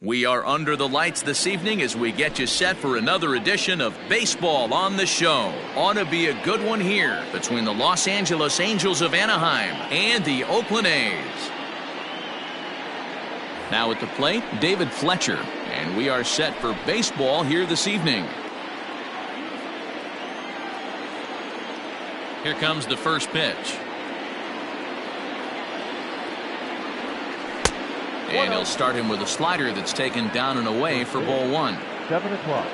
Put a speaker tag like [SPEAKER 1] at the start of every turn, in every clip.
[SPEAKER 1] We are under the lights this evening as we get you set for another edition of Baseball on the Show. Ought to be a good one here between the Los Angeles Angels of Anaheim and the Oakland A's. Now at the plate, David Fletcher, and we are set for baseball here this evening. Here comes the first pitch. And he'll start him with a slider that's taken down and away for ball one.
[SPEAKER 2] 7 o'clock.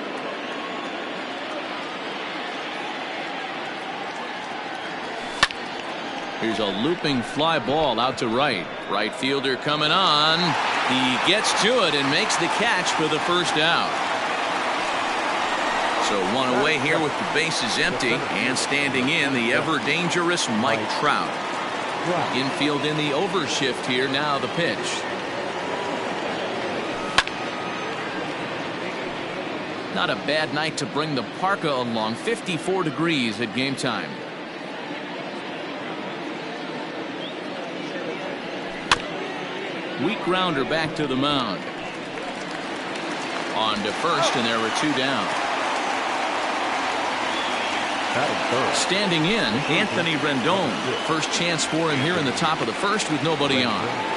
[SPEAKER 1] Here's a looping fly ball out to right. Right fielder coming on. He gets to it and makes the catch for the first out. So one away here with the bases empty, and standing in the ever dangerous Mike Trout. Infield in the overshift here. Now the pitch. Not a bad night to bring the parka along. 54 degrees at game time. Weak grounder back to the mound. On to first, and there were two down. Standing in, Anthony Rendon. First chance for him here in the top of the first with nobody on.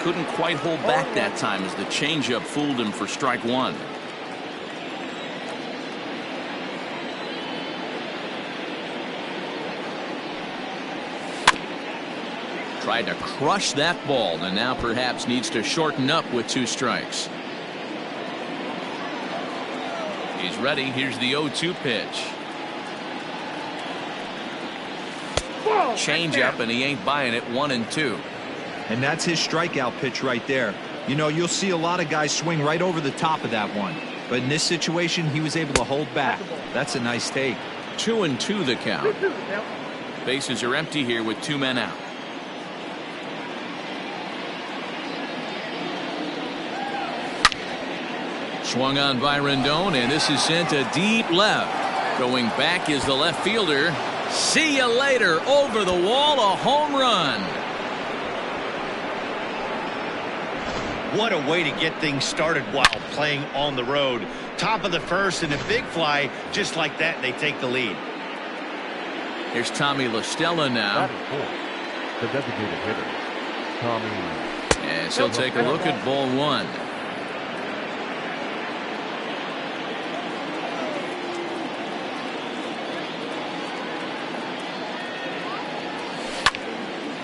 [SPEAKER 1] Couldn't quite hold back that time as the changeup fooled him for strike one. Tried to crush that ball and now perhaps needs to shorten up with two strikes. He's ready. Here's the 0-2 pitch. Changeup, and he ain't buying it. 1-2.
[SPEAKER 3] And that's his strikeout pitch right there. You know, you'll see a lot of guys swing right over the top of that one. But in this situation, he was able to hold back. That's a nice take.
[SPEAKER 1] 2-2 the count. Bases are empty here with two men out. Swung on by Rendon, and this is sent to deep left. Going back is the left fielder. See you later. Over the wall, a home run.
[SPEAKER 4] What a way to get things started while playing on the road. Top of the first and a big fly. Just like that, they take the lead.
[SPEAKER 1] Here's Tommy La Stella now.
[SPEAKER 2] The designated hitter, Tommy.
[SPEAKER 1] Yes, he'll take a look at ball one.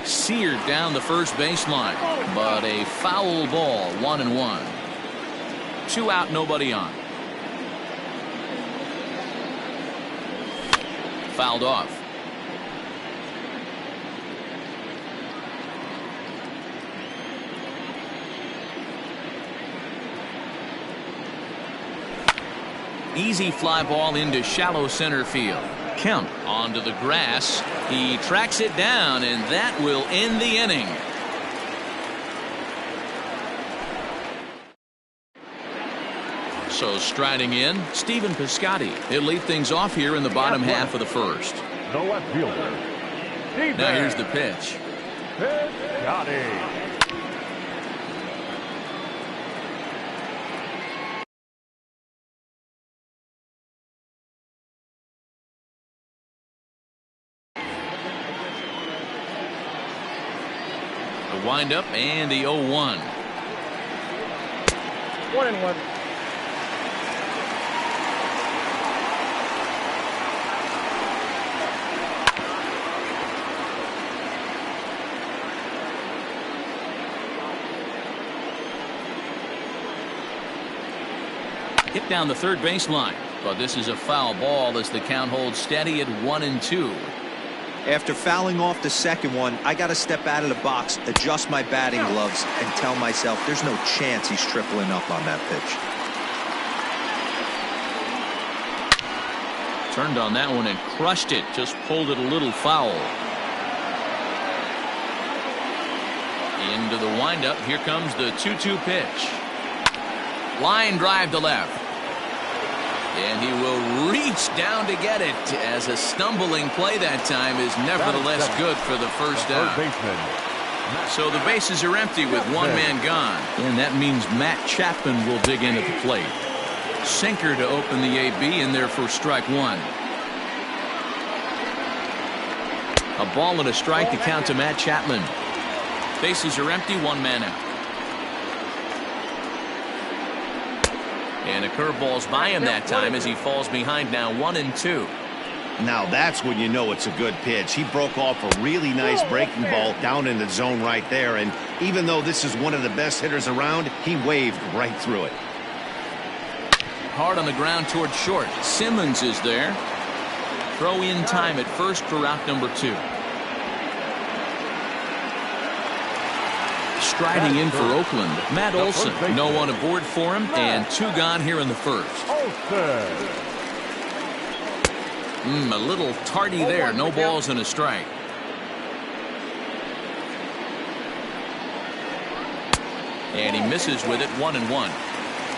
[SPEAKER 1] Seared down the first baseline, but a foul ball. 1-1. Two out, nobody on. Fouled off. Easy fly ball into shallow center field. Count onto the grass. He tracks it down, and that will end the inning. So striding in, Stephen Piscotty. He'll lead things off here in the bottom half of the first.
[SPEAKER 2] The left fielder.
[SPEAKER 1] Now here's the pitch.
[SPEAKER 2] Piscotty.
[SPEAKER 1] Wind up and the 0-1.
[SPEAKER 2] 1-1.
[SPEAKER 1] Hit down the third baseline, but this is a foul ball as the count holds steady at 1-2.
[SPEAKER 3] After fouling off the second one, I got to step out of the box, adjust my batting gloves, and tell myself there's no chance he's tripling up on that pitch.
[SPEAKER 1] Turned on that one and crushed it. Just pulled it a little foul. Into the windup. Here comes the 2-2 pitch. Line drive to left. And he will reach down to get it, as a stumbling play that time is nevertheless good for the first out. So the bases are empty with one man gone. And that means Matt Chapman will dig in at the plate. Sinker to open the AB in there for strike one. A ball and a strike to count to Matt Chapman. Bases are empty, one man out. And a curveball's by him that time as he falls behind now 1-2.
[SPEAKER 4] Now that's when you know it's a good pitch. He broke off a really nice breaking ball down in the zone right there. And even though this is one of the best hitters around, he waved right through it.
[SPEAKER 1] Hard on the ground toward short. Simmons is there. Throw in time at first for out number 2. Striding in for Oakland, Matt Olson. No one aboard for him, and 2 gone here in the first. A little tardy there. No balls and a strike. And he misses with it, 1-1.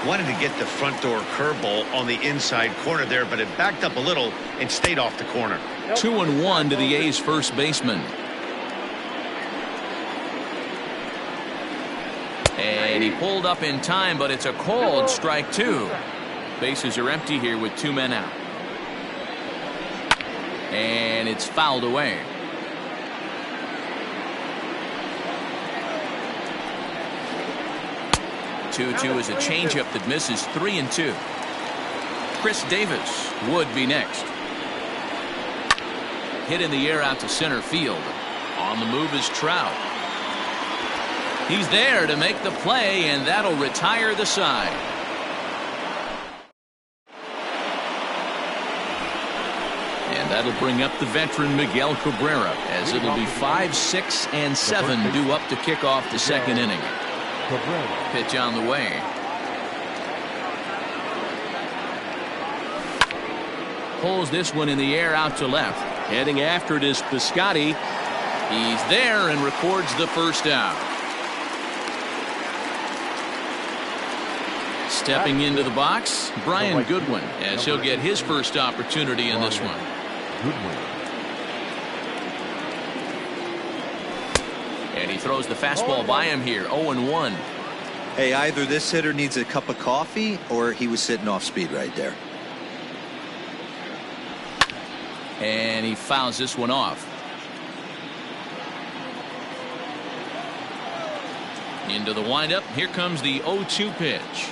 [SPEAKER 4] Wanted to get the front door curveball on the inside corner there, but it backed up a little and stayed off the corner.
[SPEAKER 1] 2-1 to the A's first baseman. And he pulled up in time, but it's a called strike 2. Bases are empty here with 2 men out. And it's fouled away. Two is a changeup that misses, 3-2. Chris Davis would be next. Hit in the air out to center field. On the move is Trout. He's there to make the play, and that'll retire the side. And that'll bring up the veteran Miguel Cabrera, as it'll be 5, 6, and 7 due up to kick off the second inning. Pitch on the way. Pulls this one in the air out to left. Heading after it is Piscotty. He's there and records the first out. Stepping into the box, Brian Goodwin, as he'll get his first opportunity in this one. And he throws the fastball by him here, 0-1.
[SPEAKER 3] Hey, either this hitter needs a cup of coffee or he was sitting off speed right there.
[SPEAKER 1] And he fouls this one off. Into the windup. Here comes the 0-2 pitch.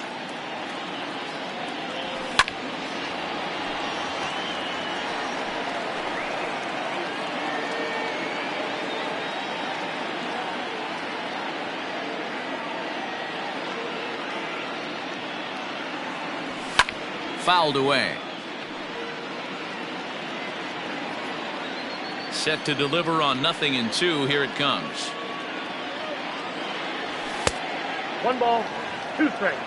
[SPEAKER 1] Fouled away. Set to deliver on 0-2. Here it comes.
[SPEAKER 2] 1 ball, 2 strikes.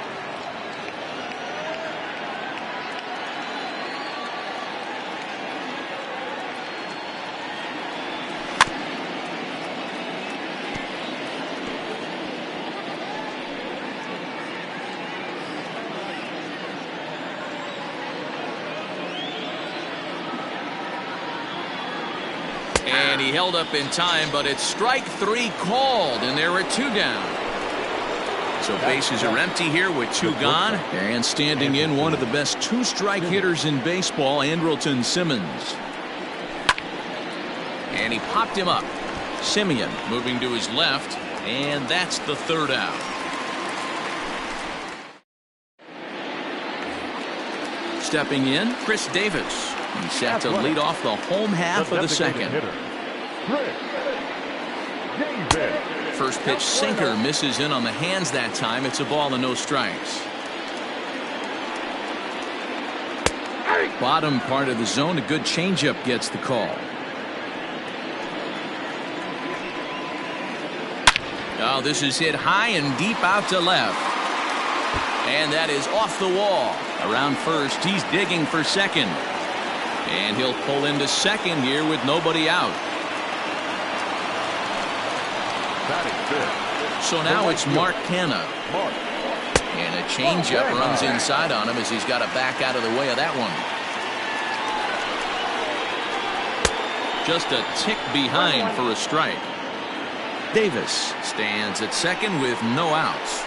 [SPEAKER 1] And he held up in time, but it's strike 3 called, and there are 2 down. So bases are empty here with 2 gone, and standing in one of the best 2-strike hitters in baseball, Andrelton Simmons. And he popped him up. Simeon moving to his left, and that's the 3rd out. Stepping in, Chris Davis. He's set to lead off the home half of the second. First pitch sinker misses in on the hands that time. It's a ball and no strikes. Bottom part of the zone, a good changeup gets the call. Oh, this is hit high and deep out to left. And that is off the wall. Around first, he's digging for second. And he'll pull into second here with nobody out. So now it's Mark Canha. And a changeup runs inside on him as he's got to back out of the way of that one. Just a tick behind for a strike. Davis stands at second with no outs.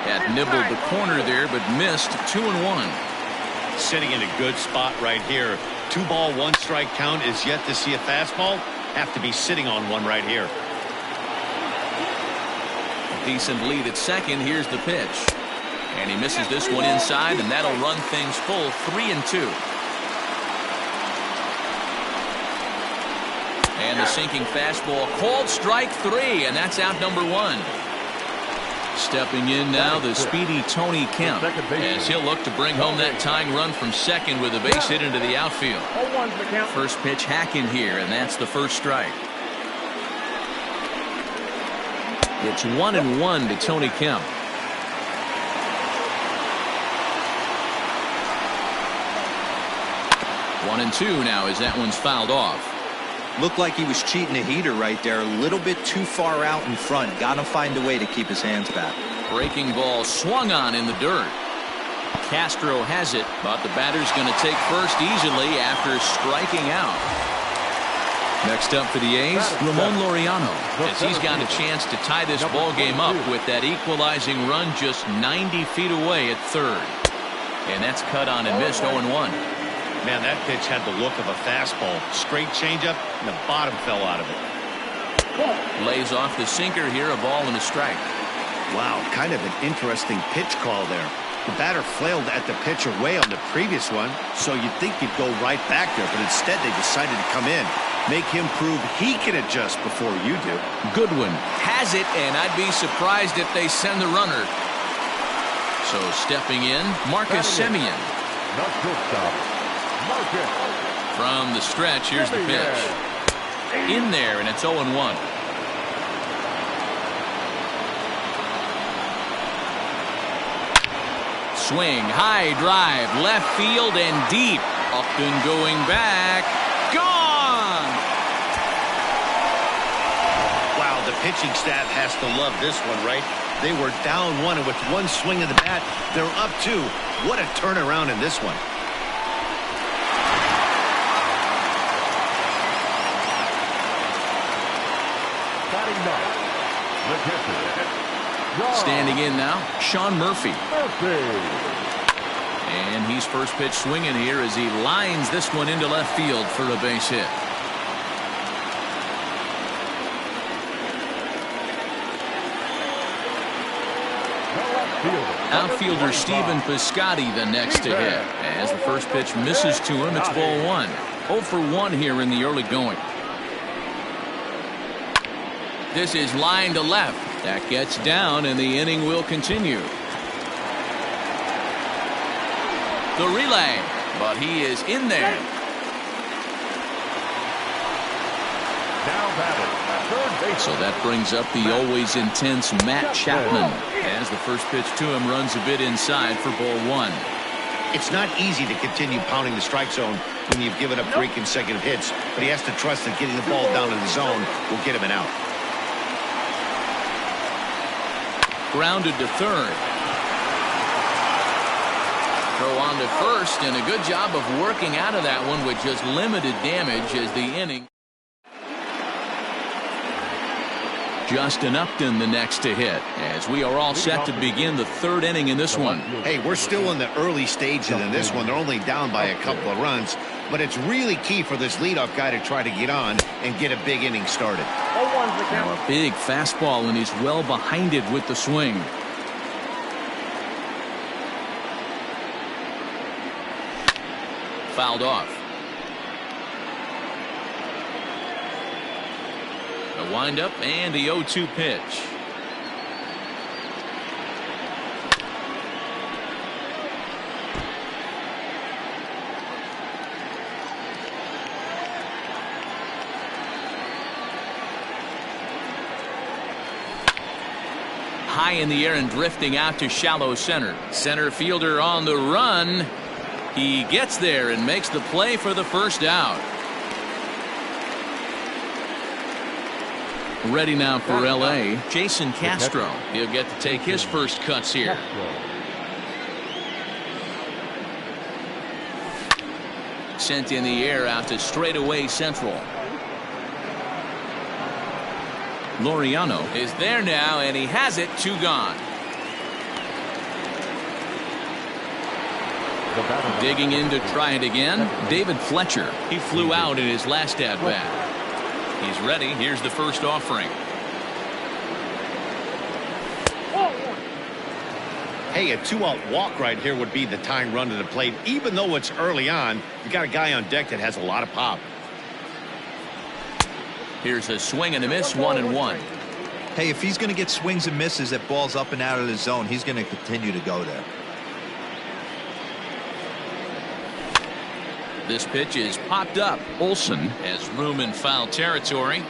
[SPEAKER 1] Had nibbled the corner there, but missed 2-1.
[SPEAKER 4] Sitting in a good spot right here. 2-ball, 1-strike count is yet to see a fastball. Have to be sitting on one right here.
[SPEAKER 1] Decent lead at second. Here's the pitch. And he misses this one inside, and that'll run things full 3-2. And the sinking fastball called strike 3, and that's out number 1. Stepping in now, the speedy Tony Kemp, as he'll look to bring home that tying run from second with a base hit into the outfield. First pitch hacking here, and that's the first strike. It's 1-1 to Tony Kemp. 1-2 now as that one's fouled off.
[SPEAKER 3] Looked like he was cheating a heater right there. A little bit too far out in front. Got to find a way to keep his hands back.
[SPEAKER 1] Breaking ball swung on in the dirt. Castro has it, but the batter's going to take first easily after striking out. Next up for the A's, Ramon Laureano, as he's got a chance to tie this ball game up with that equalizing run just 90 feet away at third. And that's cut on and missed 0-1.
[SPEAKER 4] Man, that pitch had the look of a fastball. Straight changeup, and the bottom fell out of it.
[SPEAKER 1] Lays off the sinker here, a ball and a strike.
[SPEAKER 4] Wow, kind of an interesting pitch call there. The batter flailed at the pitch away on the previous one, so you'd think he'd go right back there, but instead they decided to come in. Make him prove he can adjust before you do.
[SPEAKER 1] Goodwin has it, and I'd be surprised if they send the runner. So stepping in, Marcus Semien. From the stretch, here's the pitch. In there, and it's 0-1. Swing, high drive, left field and deep. Upton going back. Gone!
[SPEAKER 4] Wow, the pitching staff has to love this one, right? They were down 1, and with one swing of the bat, they're up 2. What a turnaround in this one.
[SPEAKER 1] Standing in now, Sean Murphy. And he's first pitch swinging here as he lines this one into left field for a base hit. Outfielder Stephen Piscotty the next to hit. As the first pitch misses to him, it's ball 1. 0 for 1 here in the early going. This is line to left. That gets down, and the inning will continue. The relay, but he is in there. So that brings up the always intense Matt Chapman, as the first pitch to him runs a bit inside for ball 1.
[SPEAKER 4] It's not easy to continue pounding the strike zone when you've given up 3 consecutive hits, but he has to trust that getting the ball down in the zone will get him an out.
[SPEAKER 1] Grounded to third. Throw on to first, and a good job of working out of that one with just limited damage as the inning. Justin Upton the next to hit, as we are all set to begin the 3rd inning in this one.
[SPEAKER 4] Hey, we're still in the early stages in this one. They're only down by a couple of runs, but it's really key for this leadoff guy to try to get on and get a big inning started.
[SPEAKER 1] Now a big fastball, and he's well behind it with the swing. Fouled off. A windup and the 0-2 pitch. High in the air and drifting out to shallow center. Center fielder on the run. He gets there and makes the play for the first out. Ready now for L.A., Jason Castro. He'll get to take his first cuts here. Sent in the air out to straightaway central. Laureano is there now, and he has it. 2 gone. Digging in to try it again, David Fletcher. He flew out in his last at-bat. He's ready. Here's the first offering.
[SPEAKER 4] Hey, a 2-out walk right here would be the tying run to the plate. Even though it's early on, you got a guy on deck that has a lot of pop.
[SPEAKER 1] Here's a swing and a miss, 1-1.
[SPEAKER 3] Hey, if he's going to get swings and misses at balls up and out of the zone, he's going to continue to go there.
[SPEAKER 1] This pitch is popped up. Olsen has room in foul territory,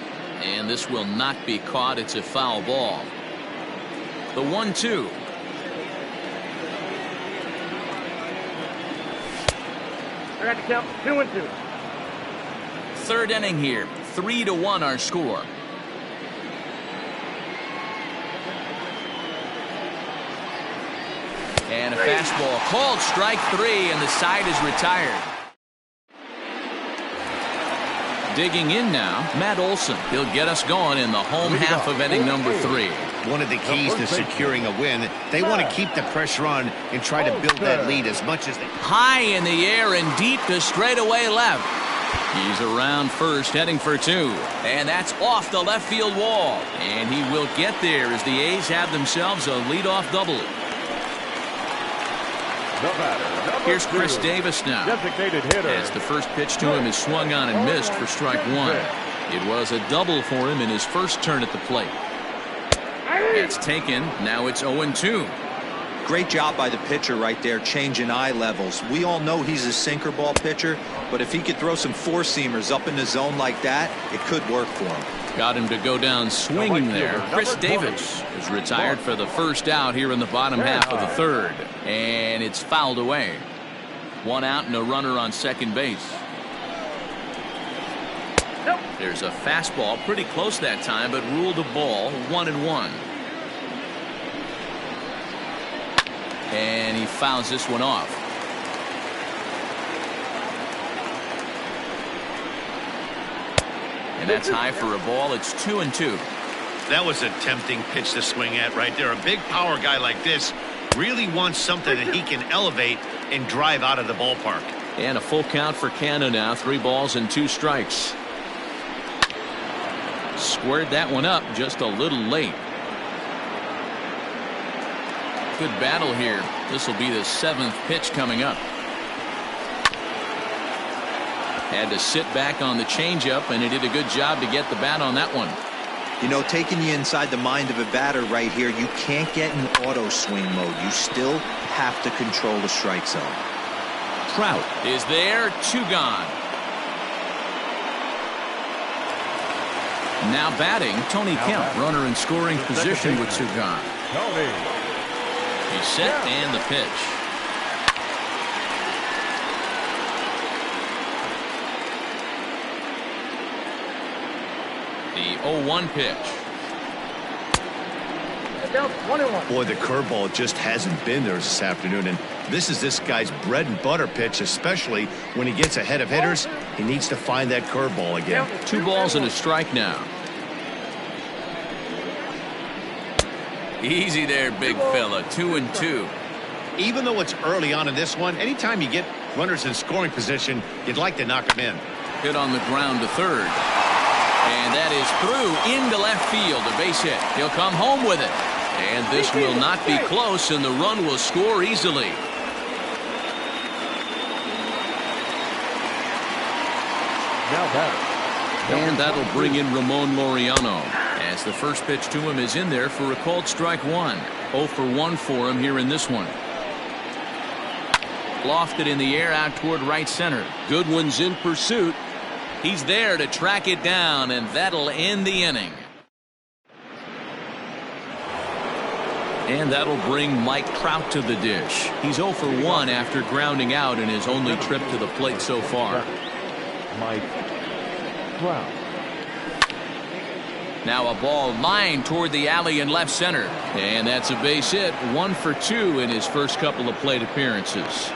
[SPEAKER 1] and this will not be caught. It's a foul ball. The 1-2.
[SPEAKER 2] I got to count 2-2.
[SPEAKER 1] Third inning here. 3-1 our score. And a fastball called strike 3, and the side is retired. Digging in now, Matt Olsen. He'll get us going in the home half of inning number 3.
[SPEAKER 4] One of the keys to securing a win, they want to keep the pressure on and try to build that lead as much as they can.
[SPEAKER 1] High in the air and deep to straightaway left. He's around first, heading for 2. And that's off the left field wall. And he will get there as the A's have themselves a leadoff double. Here's Chris Davis now.
[SPEAKER 2] Designated hitter.
[SPEAKER 1] As the first pitch to him is swung on and missed for strike 1. It was a double for him in his first turn at the plate. It's taken. Now it's 0-2.
[SPEAKER 3] Great job by the pitcher right there, changing eye levels. We all know he's a sinker ball pitcher, but if he could throw some four-seamers up in the zone like that, it could work for him.
[SPEAKER 1] Got him to go down swinging there. Chris Davis is retired for the first out here in the bottom half of the third. And it's fouled away. 1 out and a runner on second base. There's a fastball pretty close that time, but ruled a ball. 1-1. And he fouls this one off. And that's high for a ball. It's 2-2.
[SPEAKER 4] That was a tempting pitch to swing at right there. A big power guy like this really wants something that he can elevate and drive out of the ballpark.
[SPEAKER 1] And a full count for Canha now. 3 balls and 2 strikes. Squared that one up just a little late. Good battle here. This will be the 7th pitch coming up. Had to sit back on the changeup, and he did a good job to get the bat on that one.
[SPEAKER 3] You know, taking you inside the mind of a batter right here, you can't get in auto swing mode. You still have to control the strike zone.
[SPEAKER 1] Trout is there. 2 gone. Now batting, Tony Kemp, runner in scoring position with 2 gone. He's set and the pitch. The 0-1 pitch.
[SPEAKER 4] Boy, the curveball just hasn't been there this afternoon, and this is this guy's bread and butter pitch, especially when he gets ahead of hitters. He needs to find that curveball again.
[SPEAKER 1] 2 balls and a strike now. Easy there, big fella. 2-2.
[SPEAKER 4] Even though it's early on in this one, anytime you get runners in scoring position, you'd like to knock them in.
[SPEAKER 1] Hit on the ground to third. And that is through into left field. A base hit. He'll come home with it. And this will not be close, and the run will score easily. And that'll bring in Ramon Laureano, as the first pitch to him is in there for a called strike 1. 0 for 1 for him here in this one. Lofted in the air out toward right center. Goodwin's in pursuit. He's there to track it down, and that'll end the inning. And that'll bring Mike Trout to the dish. He's 0 for 1 after grounding out in his only trip to the plate so far.
[SPEAKER 2] Mike Trout.
[SPEAKER 1] Now a ball lined toward the alley in left center. And that's a base hit. 1 for 2 in his first couple of plate appearances.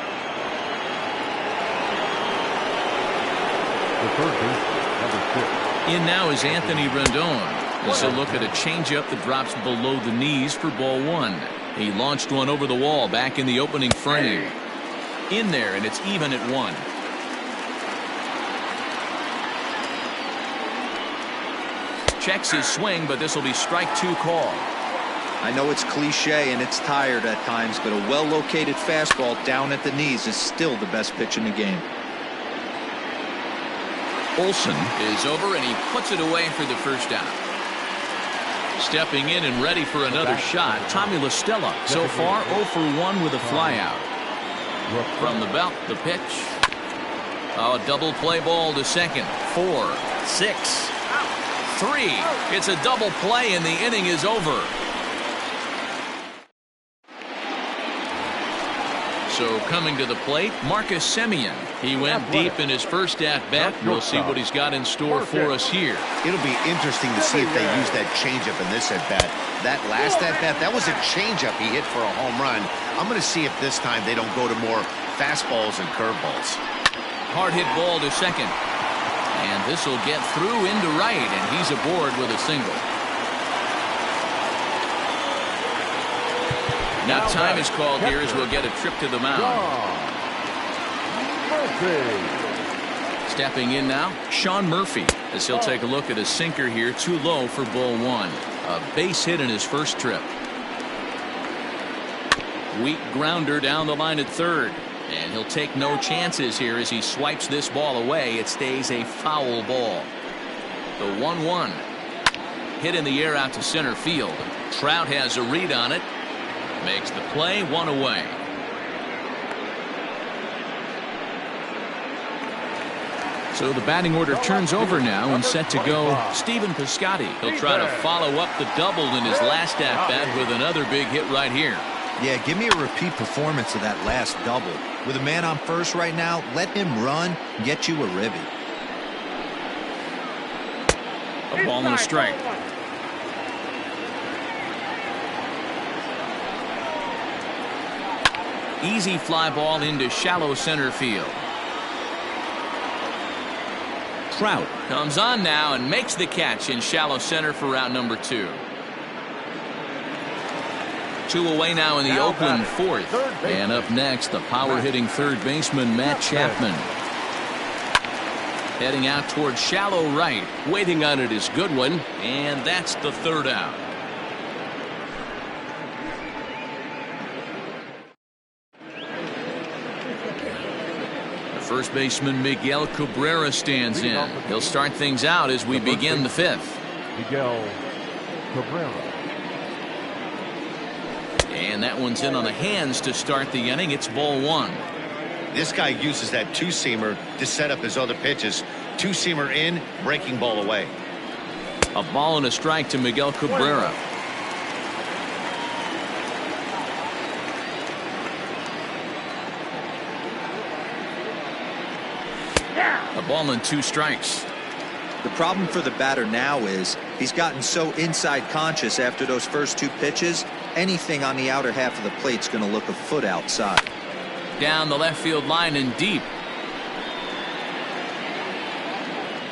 [SPEAKER 1] In now is Anthony Rendon. This will look at a changeup that drops below the knees for ball one. He launched one over the wall back in the opening frame. In there, and it's even at one. Checks his swing, but this will be strike two call.
[SPEAKER 3] I know it's cliche and it's tired at times, but a well-located fastball down at the knees is still the best pitch in the game.
[SPEAKER 1] Olsen is over, and he puts it away for the first out. Stepping in and ready for another shot, Tommy La Stella. So far, 0 for 1 with a flyout. From the belt, the pitch. A double play ball to second. 4, 6, 3. It's a double play, and the inning is over. So coming to the plate, Marcus Semien. He went deep in his first at-bat. We'll see what he's got in store for us here.
[SPEAKER 4] It'll be interesting to see if they use that changeup in this at-bat. That last at-bat, that was a changeup he hit for a home run. I'm going to see if this time they don't go to more fastballs and curveballs.
[SPEAKER 1] Hard hit ball to second. And this will get through into right, and he's aboard with a single. Now time is called here as we'll get a trip to the mound. Stepping in now, Sean Murphy, as he'll take a look at a sinker here, too low for ball one. A base hit in his first trip. Weak grounder down the line at third. And he'll take no chances here as he swipes this ball away. It stays a foul ball. The 1-1. Hit in the air out to center field. Trout has a read on it. Makes the play, one away. So the batting order turns over now and set to go Stephen Piscotty. He'll try to follow up the double in his last at-bat with another big hit right here.
[SPEAKER 3] Yeah, give me a repeat performance of that last double. With a man on first right now, let him run, get you a ribby.
[SPEAKER 1] A ball and a strike. Easy fly ball into shallow center field. Trout comes on now and makes the catch in shallow center for route number 2. 2 away now in the Oakland fourth. And up next, the power-hitting third baseman Matt Chapman. Heading out towards shallow right. Waiting on it is Goodwin, and that's the third out. First baseman Miguel Cabrera stands in. He'll start things out as we begin the fifth.
[SPEAKER 2] Miguel Cabrera.
[SPEAKER 1] And that one's in on the hands to start the inning. It's ball one.
[SPEAKER 4] This guy uses that two-seamer to set up his other pitches. Two-seamer in, breaking ball away.
[SPEAKER 1] A ball and a strike to Miguel Cabrera. A ball and 2 strikes.
[SPEAKER 3] The problem for the batter now is he's gotten so inside conscious after those first 2 pitches, anything on the outer half of the plate's going to look a foot outside.
[SPEAKER 1] Down the left field line and deep.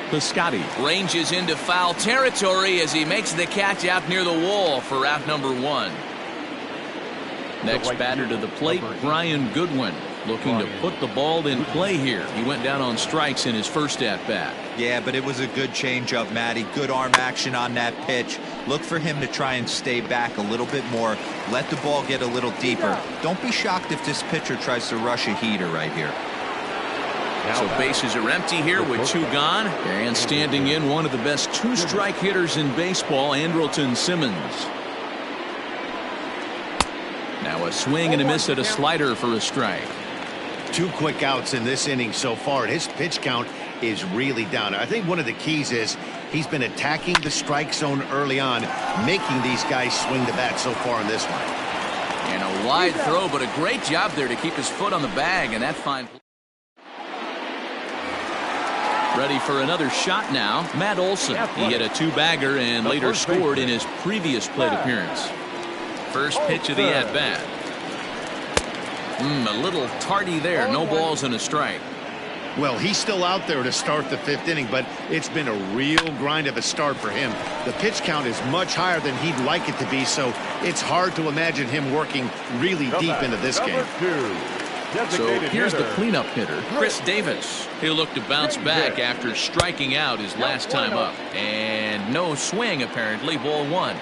[SPEAKER 1] Piscotty ranges into foul territory as he makes the catch out near the wall for out number 1. Next batter to the plate, Brian Goodwin. Looking to put the ball in play here. He went down on strikes in his first at-bat.
[SPEAKER 3] Yeah, but it was a good changeup, Matty. Good arm action on that pitch. Look for him to try and stay back a little bit more. Let the ball get a little deeper. Don't be shocked if this pitcher tries to rush a heater right here.
[SPEAKER 1] So bases are empty here with 2 gone. And standing in, one of the best 2-strike hitters in baseball, Andrelton Simmons. Now a swing and a miss at a slider for a strike.
[SPEAKER 4] 2 quick outs in this inning so far, and his pitch count is really down. I think one of the keys is he's been attacking the strike zone early on, making these guys swing the bat so far in this one.
[SPEAKER 1] And a wide throw, but a great job there to keep his foot on the bag, and that fine. Ready for another shot now, Matt Olson. He hit a 2-bagger and later scored in his previous plate appearance. First pitch of the at-bat. A little tardy there. No balls and a strike.
[SPEAKER 4] Well, he's still out there to start the 5th inning, but it's been a real grind of a start for him. The pitch count is much higher than he'd like it to be, so it's hard to imagine him working really deep into this game.
[SPEAKER 1] So here's the cleanup hitter, Chris Davis. He'll look to bounce back after striking out his last time up. And no swing, apparently, ball 1.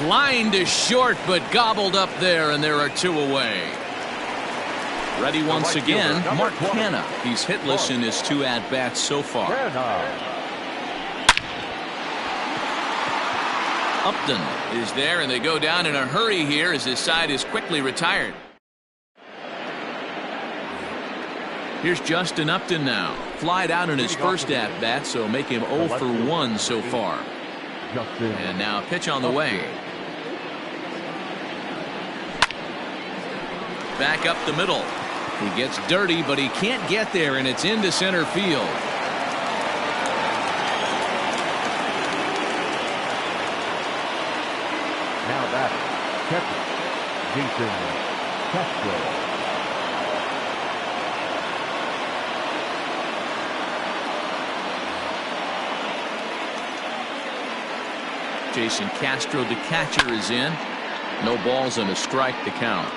[SPEAKER 1] Line to short, but gobbled up there, and there are 2 away. Ready once again, Mark Hanna. He's hitless in his 2 at-bats so far. Upton is there, and they go down in a hurry here as his side is quickly retired. Here's Justin Upton now. Flied out in his first at-bat, so make him 0 for 1 so far. And now a pitch on the way. Back up the middle. He gets dirty, but he can't get there, and it's into center field.
[SPEAKER 2] Now that catcher, Jason Castro.
[SPEAKER 1] Jason Castro, the catcher, is in. No balls and a strike to count.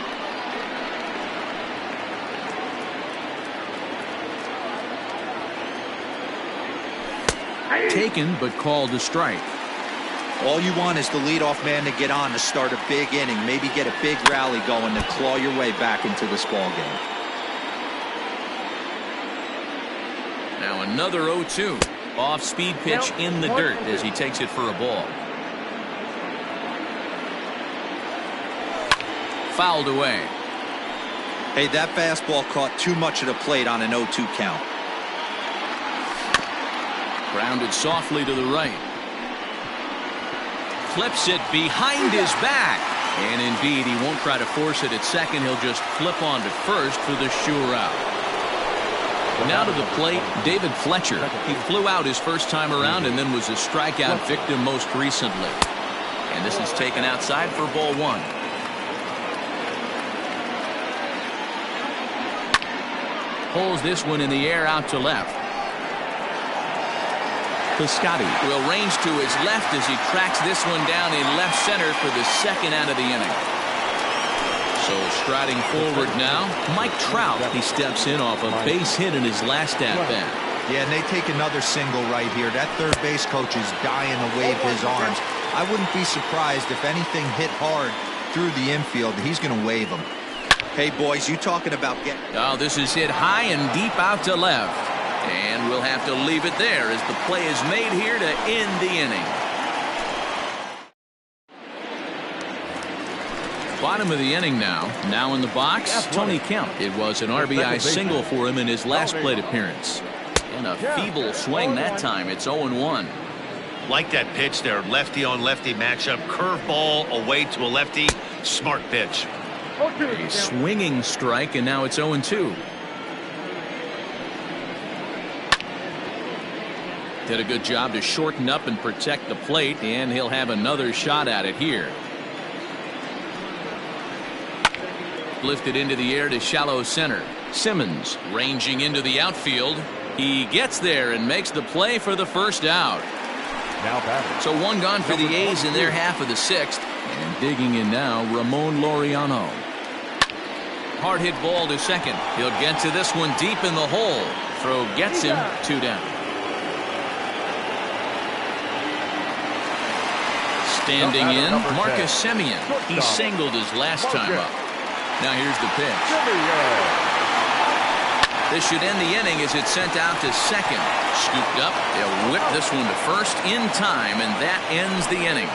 [SPEAKER 1] Taken, but called a strike.
[SPEAKER 3] All you want is the leadoff man to get on to start a big inning, maybe get a big rally going to claw your way back into this ball game.
[SPEAKER 1] Now another 0-2. Off-speed pitch in the dirt as he takes it for a ball. Fouled away.
[SPEAKER 3] Hey, that fastball caught too much of the plate on an 0-2 count.
[SPEAKER 1] Grounded softly to the right. Flips it behind his back. And indeed, he won't try to force it at second. He'll just flip on to first for the sure out. Now to the plate, David Fletcher. He flew out his first time around and then was a strikeout victim most recently. And this is taken outside for ball 1. Pulls this one in the air out to left. Piscotty will range to his left as he tracks this one down in left center for the second out of the inning. So striding forward now, Mike Trout. He steps in off a base hit in his last at-bat.
[SPEAKER 3] Yeah, and they take another single right here. That third base coach is dying to wave his arms. I wouldn't be surprised if anything hit hard through the infield. He's going to wave them. Hey, boys, you talking about getting...
[SPEAKER 1] Oh, this is hit high and deep out to left. And we'll have to leave it there as the play is made here to end the inning. Bottom of the inning now. Now in the box, Tony Kemp. It was an RBI single for him in his last plate appearance. And a feeble swing that time. It's 0-1.
[SPEAKER 4] Like that pitch there, lefty on lefty matchup, curveball away to a lefty, smart pitch.
[SPEAKER 1] A swinging strike, and now it's 0-2. Did a good job to shorten up and protect the plate, and he'll have another shot at it here. Lifted into the air to shallow center. Simmons ranging into the outfield. He gets there and makes the play for the first out.
[SPEAKER 2] Now batting.
[SPEAKER 1] So 1 gone for the A's in their half of the 6th. And digging in now, Ramon Laureano. Hard hit ball to second. He'll get to this one deep in the hole. Throw gets him 2 down. Standing in, Marcus Semien. He singled his last time up. Now here's the pitch. This should end the inning as it's sent out to second. Scooped up. They'll whip this one to first in time, and that ends the inning.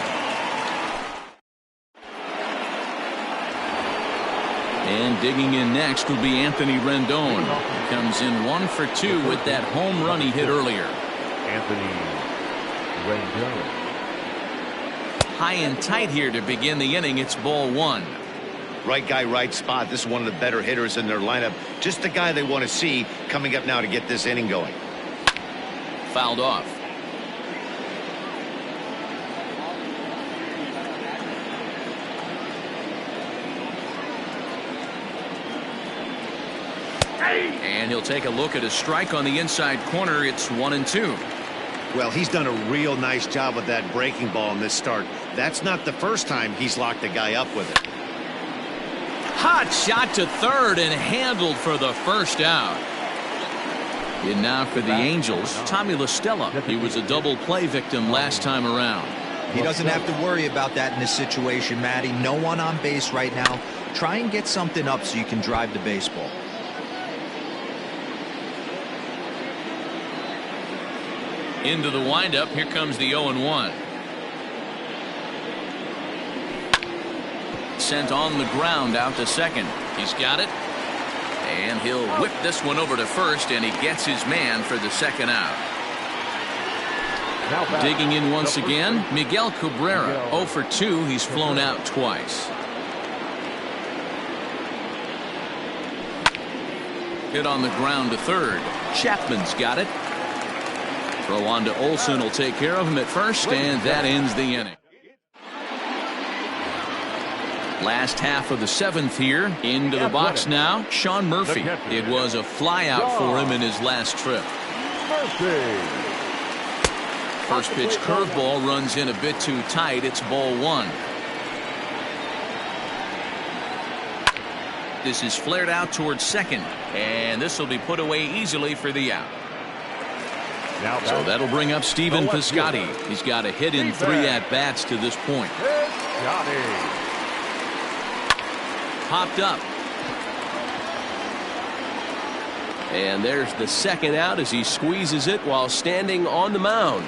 [SPEAKER 1] And digging in next will be Anthony Rendon. He comes in 1 for 2 with that home run he hit earlier.
[SPEAKER 2] Anthony Rendon.
[SPEAKER 1] High and tight here to begin the inning. It's ball 1.
[SPEAKER 4] Right guy, right spot. This is one of the better hitters in their lineup. Just the guy they want to see coming up now to get this inning going.
[SPEAKER 1] Fouled off. And he'll take a look at a strike on the inside corner. It's 1-2.
[SPEAKER 4] Well, he's done a real nice job with that breaking ball in this start. That's not the first time he's locked a guy up with it.
[SPEAKER 1] Hot shot to third and handled for the first out. And now for the Angels, Tommy La Stella. He was a double play victim last time around.
[SPEAKER 3] He doesn't have to worry about that in this situation, Matty. No one on base right now. Try and get something up so you can drive the baseball.
[SPEAKER 1] Into the windup. Here comes the 0-1. Sent on the ground out to second. He's got it. And he'll whip this one over to first, and he gets his man for the second out. Digging in once again, Miguel Cabrera. 0 for 2. He's flown out twice. Hit on the ground to third. Chapman's got it. Throw on to Olsen will take care of him at first, and that ends the inning. Last half of the 7th here. Into the box now, Sean Murphy. It was a flyout for him in his last trip. First pitch curveball runs in a bit too tight. It's ball 1. This is flared out towards second, and this will be put away easily for the out. So that'll bring up Stephen Piscotty. He's got a hit in 3 at-bats to this point. Popped up. And there's the second out as he squeezes it while standing on the mound.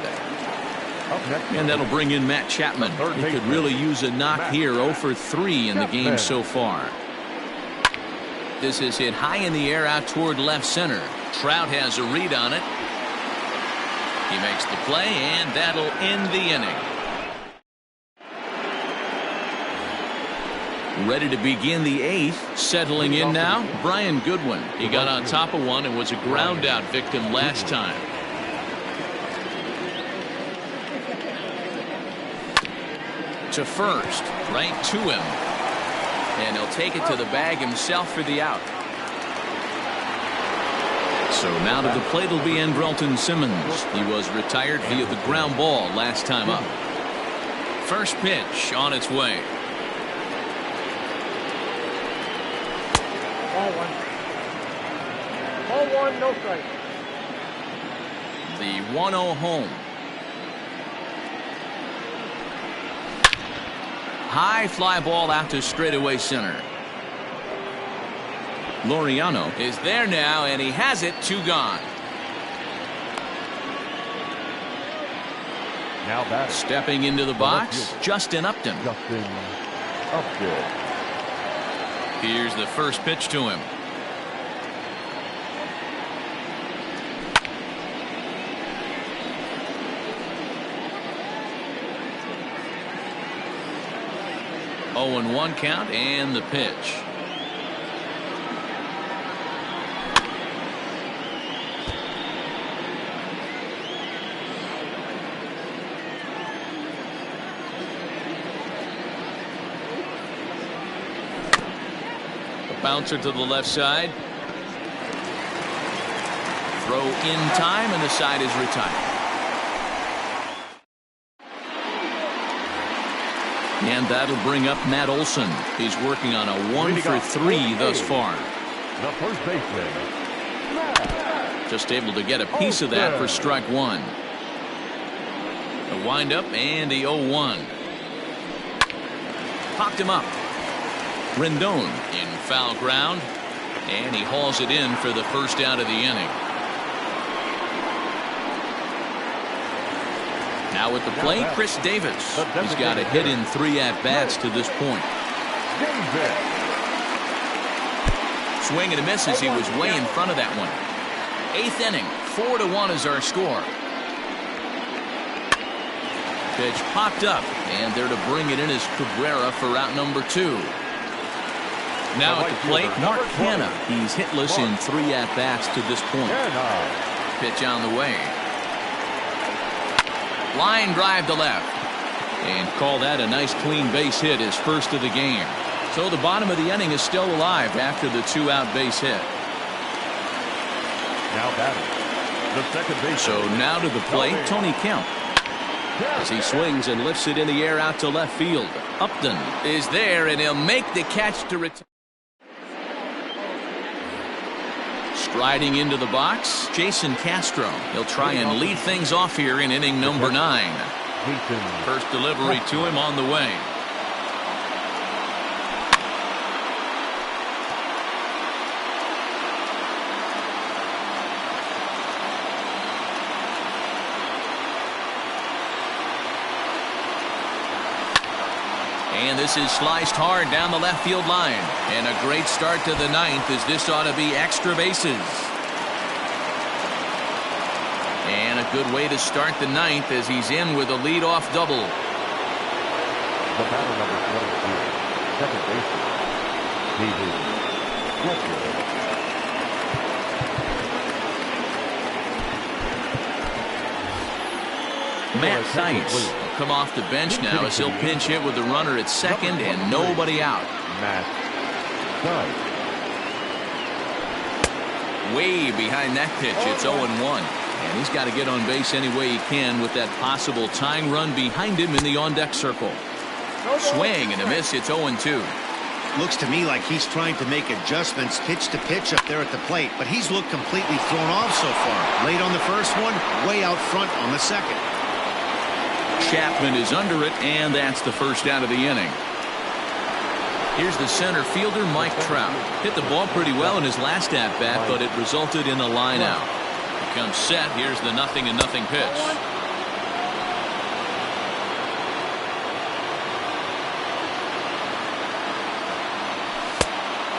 [SPEAKER 1] And that'll bring in Matt Chapman. He could really use a knock here. 0 for 3 in the game so far. This is hit high in the air out toward left center. Trout has a read on it. He makes the play, and that'll end the inning. Ready to begin the 8th. Settling in now, Brian Goodwin. He got on top of one and was a ground out victim last time. To first, right to him. And he'll take it to the bag himself for the out. So now to the plate will be Andrelton Simmons. He was retired via the ground ball last time up. First pitch on its way.
[SPEAKER 2] Ball 1, no strike.
[SPEAKER 1] The 1-0 home. High fly ball out to straightaway center. Laureano is there now, and he has it. 2 gone.
[SPEAKER 2] Now batting.
[SPEAKER 1] Stepping into the box, Justin Upton. Here's the first pitch to him. Oh, and 1 count, and the pitch. Bouncer to the left side. Throw in time, and the side is retired. And that'll bring up Matt Olson. He's working on a 1 for 3 thus far.
[SPEAKER 2] The first baseman.
[SPEAKER 1] Just able to get a piece of that for strike 1. A windup and the 0-1. Popped him up. Rendon in foul ground, and he hauls it in for the first out of the inning. Now at the plate, Chris Davis. He's got a hit in 3 at-bats to this point. Swing and a miss as he was way in front of that one. 8th inning, 4-1 is our score. Pitch popped up, and there to bring it in is Cabrera for out number 2. Now at the plate, Mark Hanna. He's hitless in 3 at-bats to this point. Pitch on the way. Line drive to left. And call that a nice clean base hit, his first of the game. So the bottom of the inning is still alive after the 2-out base hit.
[SPEAKER 2] Now batting, the second baseman.
[SPEAKER 1] So now to the plate, Tony Kemp. As he swings and lifts it in the air out to left field. Upton is there, and he'll make the catch to return. Striding into the box, Jason Castro. He'll try and lead things off here in inning number 9. First delivery to him on the way. And this is sliced hard down the left field line. And a great start to the 9th, as this ought to be extra bases. And a good way to start the 9th as he's in with a leadoff double.
[SPEAKER 2] The batter number 22, second baseman, David Fletcher.
[SPEAKER 1] Matt Theis will come off the bench now as he'll pinch hit with the runner at second and nobody out.
[SPEAKER 2] Matt Theis.
[SPEAKER 1] Way behind that pitch, it's 0-1. And he's got to get on base any way he can with that possible tying run behind him in the on-deck circle. Swing and a miss, it's 0-2.
[SPEAKER 4] Looks to me like he's trying to make adjustments pitch to pitch up there at the plate, but he's looked completely thrown off so far. Late on the first one, way out front on the second.
[SPEAKER 1] Chapman is under it, and that's the first out of the inning. Here's the center fielder, Mike Trout. Hit the ball pretty well in his last at-bat, but it resulted in a line out. He comes set. Here's the 0-0 pitch.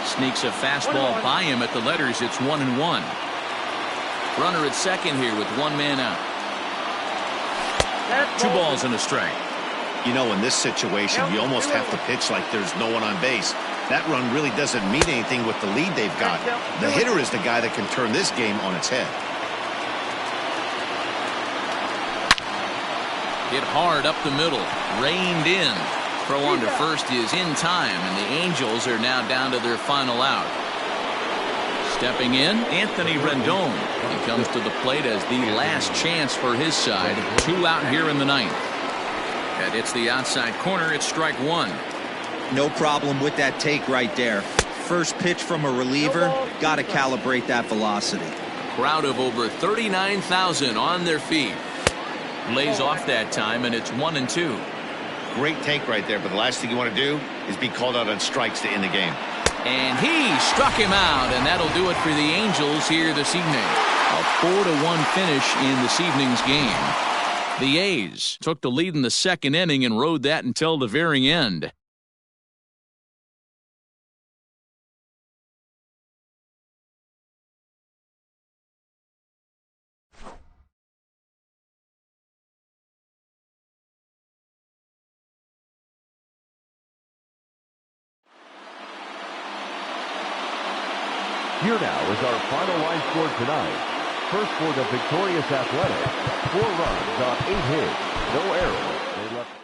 [SPEAKER 1] Sneaks a fastball by him at the letters. It's 1-1. Runner at second here with one man out. 2 balls and a strike.
[SPEAKER 4] You know, in this situation, you almost have to pitch like there's no one on base. That run really doesn't mean anything with the lead they've got. The hitter is the guy that can turn this game on its head.
[SPEAKER 1] Hit hard up the middle. Reined in. Throw on to first is in time, and the Angels are now down to their final out. Stepping in, Anthony Rendon. He comes to the plate as the last chance for his side. 2 out here in the 9th. And it's the outside corner. It's strike 1.
[SPEAKER 3] No problem with that take right there. First pitch from a reliever, got to calibrate that velocity.
[SPEAKER 1] A crowd of over 39,000 on their feet. Lays off that time, and it's 1-2.
[SPEAKER 4] Great take right there, but the last thing you want to do is be called out on strikes to end the game.
[SPEAKER 1] And he struck him out, and that'll do it for the Angels here this evening. A 4-1 finish in this evening's game. The A's took the lead in the second inning and rode that until the very end.
[SPEAKER 2] Here now is our final line score tonight. First for the victorious Athletics, 4 runs on 8 hits, no errors. They left